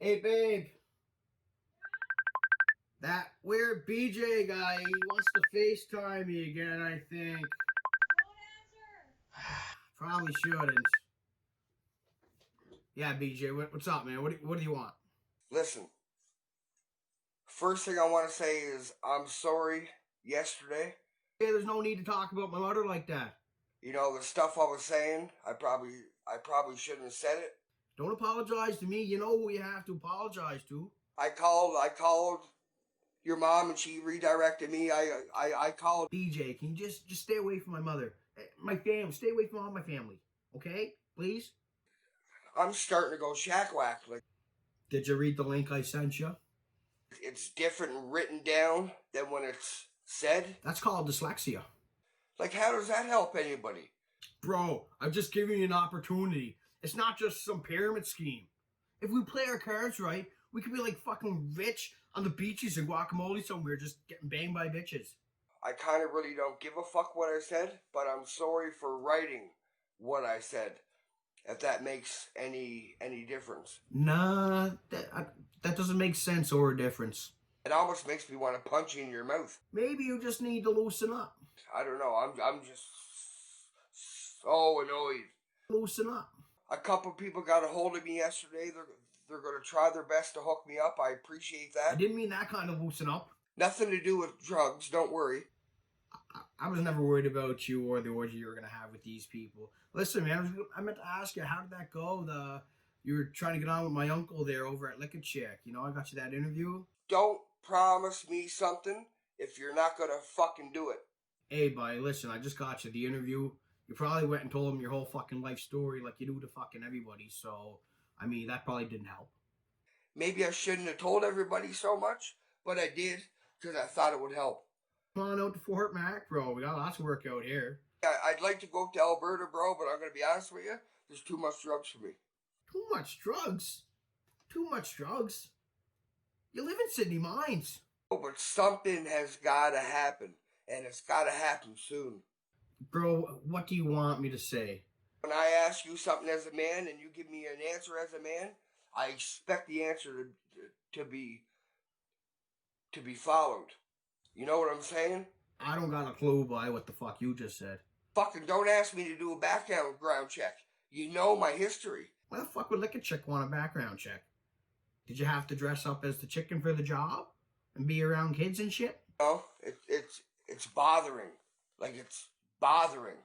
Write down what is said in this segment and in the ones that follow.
Hey, babe. That weird BJ guy, he wants to FaceTime me again, I think. Probably shouldn't. Yeah, BJ, what's up, man? What do you want? Listen, first thing I want to say is I'm sorry yesterday. Hey, there's no need to talk about my mother like that. You know, the stuff I was saying, I probably shouldn't have said it. Don't apologize to me. You know who you have to apologize to. I called your mom and she redirected me. I called. BJ, can you just stay away from my mother? My family, stay away from all my family. Okay? Please? I'm starting to go shack-whack. Like, Did you read the link I sent you? it's different written down than when it's said. That's called dyslexia. Like, how does that help anybody? Bro, I'm just giving you an opportunity. It's not just some pyramid scheme. If we play our cards right, we could be like fucking rich on the beaches in guacamole somewhere, just getting banged by bitches. I kind of really don't give a fuck what I said, but I'm sorry for writing what I said. If that makes any difference. Nah, that doesn't make sense or a difference. It almost makes me want to punch you in your mouth. Maybe you just need to loosen up. I don't know. I'm just so annoyed. Loosen up. A couple people got a hold of me yesterday. They're going to try their best to hook me up. I appreciate I that. didn't mean that kind of loosen up. Nothing to do with drugs. Don't worry. I was never worried about you or the orgy you were gonna have with these people. Listen, man, I meant to ask you, how did that go? You were trying to get on with my uncle there over at Lick a Chick. You know, I got you that interview. Don't promise me something if you're not going to fucking do it. Hey, buddy, listen, I just got you the interview. You probably went and told him your whole fucking life story like you do to fucking everybody. So, I mean, that probably didn't help. Maybe I shouldn't have told everybody so much, but I did because I thought it would help. Come on out to Fort Mac, bro. We got lots of work out here. I'd like to go up to Alberta, bro, but I'm going to be honest with you. There's too much drugs for me. Too much drugs? Too much drugs? You live in Sydney Mines. Oh, but something has got to happen, and it's got to happen soon. Bro, what do you want me to say? When I ask you something as a man and you give me an answer as a man, I expect the answer to be followed. You know what I'm saying? I don't got a clue by what the fuck you just said. Fucking don't ask me to do a background check. You know my history. Why the fuck would Lick a Chick want a background check? Did you have to dress up as the chicken for the job? And be around kids and shit? No, it's bothering. Like, it's bothering.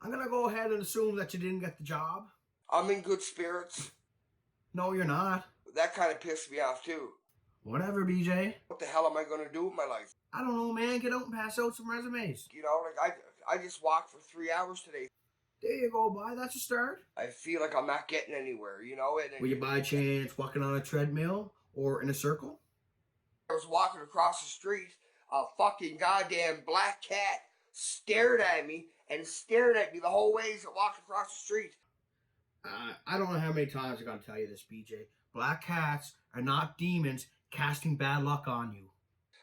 I'm gonna go ahead and assume that you didn't get the job. I'm in good spirits. No, you're not. That kind of pissed me off too. Whatever, BJ. What the hell am I going to do with my life? I don't know, man. Get out and pass out some resumes. You know, like I just walked for 3 hours today. There you go, boy. That's a start. I feel like I'm not getting anywhere, you know? Were you by chance walking on a treadmill or in a circle? I was walking across the street. A fucking goddamn black cat stared at me the whole way as it walked across the street. I don't know how many times I gotta tell you this, BJ. Black cats are not demons casting bad luck on you.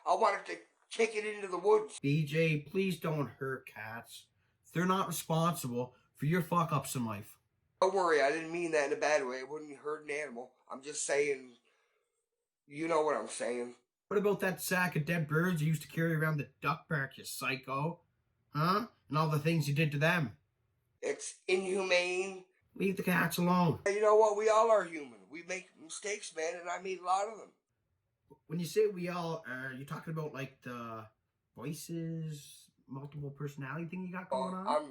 I wanted to kick it into the woods. BJ, please don't hurt cats. They're not responsible for your fuck ups in life. Don't worry, I didn't mean that in a bad way. It wouldn't hurt an animal. I'm just saying, you know what I'm saying. What about that sack of dead birds you used to carry around the duck park, you psycho? Huh? And all the things you did to them. It's inhumane. Leave the cats alone. You know what? We all are human. We make mistakes, man, and I made a lot of them. When you say we all, are you talking about like the voices, multiple personality thing you got going on?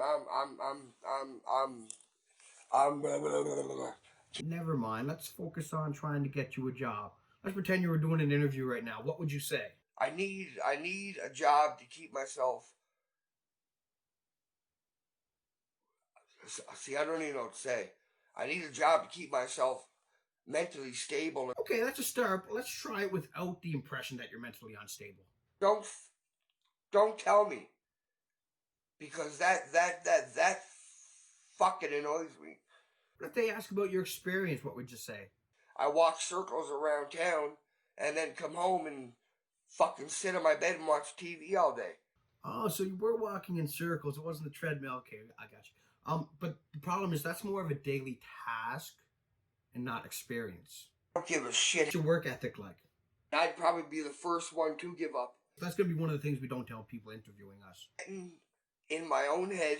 Never mind. Let's focus on trying to get you a job. Let's pretend you were doing an interview right now. What would you say? I need a job to keep myself. See, I don't even know what to say. I need a job to keep myself mentally stable. Okay, that's a start, but let's try it without the impression that you're mentally unstable. Don't tell me. Because that fucking annoys me. But if they ask about your experience, what would you say? I walk circles around town and then come home and fucking sit on my bed and watch TV all day. Oh, so you were walking in circles. It wasn't a treadmill. Okay, I got you. But the problem is that's more of a daily task and not experience. I don't give a shit. What's your work ethic like? I'd probably be the first one to give up. That's going to be one of the things we don't tell people interviewing us. In my own head,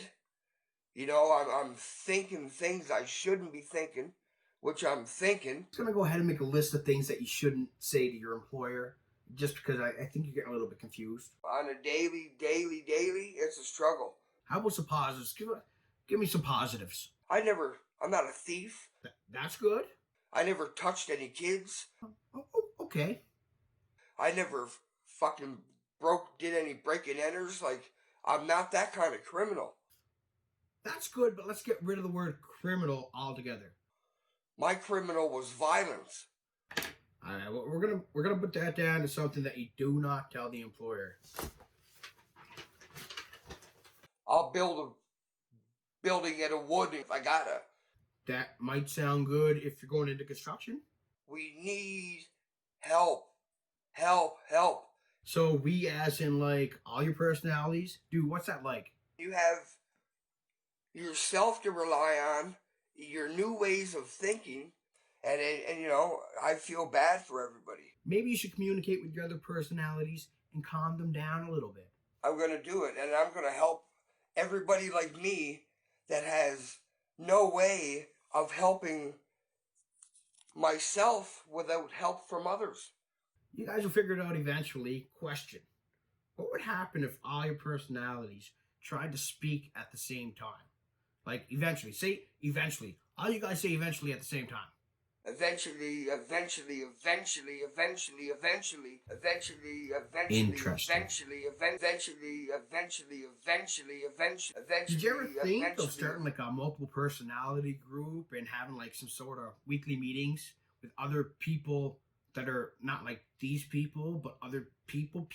you know, I'm thinking things I shouldn't be thinking, which I'm thinking. I'm going to go ahead and make a list of things that you shouldn't say to your employer, just because I think you're getting a little bit confused. On a daily, it's a struggle. How about some positives? Give me some positives. I'm not a thief. That's good. I never touched any kids. Oh, okay. I never fucking did any break and enters. Like, I'm not that kind of criminal. That's good, but let's get rid of the word criminal altogether. My criminal was violence. All right, well, we're gonna put that down to something that you do not tell the employer. I'll build a building out of wood if I gotta. That might sound good if you're going into construction. We need help. Help. So we, as in like all your personalities, dude, what's that like? You have yourself to rely on, your new ways of thinking, and you know, I feel bad for everybody. Maybe you should communicate with your other personalities and calm them down a little bit. I'm gonna do it, and I'm gonna help everybody like me that has no way of helping myself without help from others. You guys will figure it out eventually. Question: what would happen if all your personalities tried to speak at the same time? Like eventually. Say eventually. All you guys say eventually at the same time. Eventually. Interesting. Did you ever think of starting like a multiple personality group and having like some sort of weekly meetings with other people that are not like these people, but other people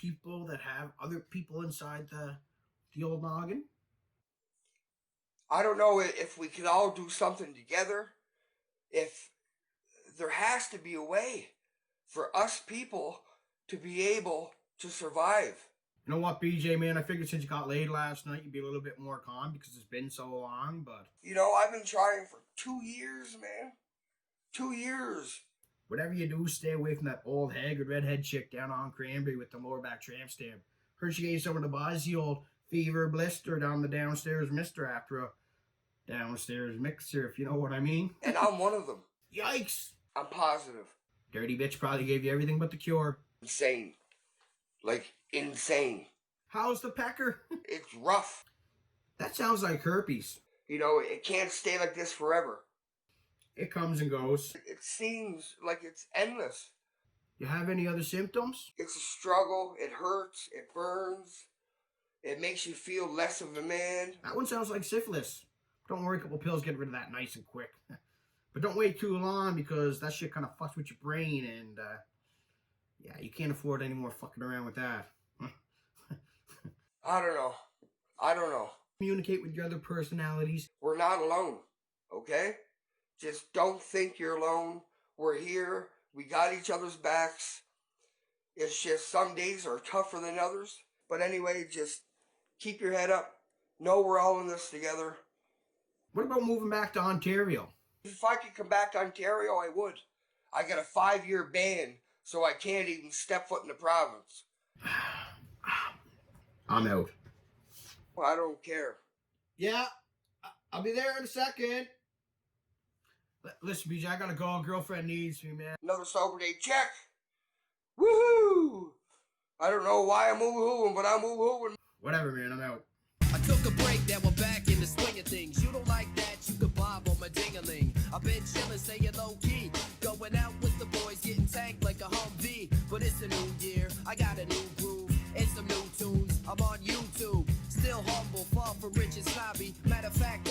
that have other people inside the old noggin? I don't know if we could all do something together. If there has to be a way for us people to be able to survive. You know what, BJ, man? I figured since you got laid last night, you'd be a little bit more calm because it's been so long, but... You know, I've been trying for 2 years, man. 2 years. Whatever you do, stay away from that old haggard redhead chick down on Cranberry with the lower back tramp stamp. Heard she gave someone to buy the old fever blister down the downstairs mister after a downstairs mixer, if you know what I mean. And I'm one of them. Yikes! I'm positive. Dirty bitch probably gave you everything but the cure. Insane. Like, insane. How's the pecker? It's rough. That sounds like herpes. You know, it can't stay like this forever. It comes and goes. It seems like it's endless. You have any other symptoms? It's a struggle. It hurts. It burns. It makes you feel less of a man. That one sounds like syphilis. Don't worry, a couple pills get rid of that nice and quick. But don't wait too long because that shit kind of fucks with your brain and, yeah, you can't afford any more fucking around with that. I don't know. Communicate with your other personalities. We're not alone, okay? Just don't think you're alone. We're here. We got each other's backs. It's just some days are tougher than others. But anyway, just keep your head up. Know we're all in this together. What about moving back to Ontario? If I could come back to Ontario, I would. I got a 5-year ban, so I can't even step foot in the province. I'm out. Well, I don't care. Yeah, I'll be there in a second. Listen, BJ, I gotta go. Girlfriend needs me, man. Another sober day check. Woohoo! I don't know why I'm woohooing, but I'm woohooing. Whatever, man. I'm out. I took a break, now we're back in the swing of things. You don't like that, you could bob on my ding-a-ling. I've been chillin', staying low-key. Going out with the boys, getting tanked like a Humvee. But it's a new year, I got a new groove and some new tunes. I'm on YouTube, still humble, far from rich and snobby. Matter of fact,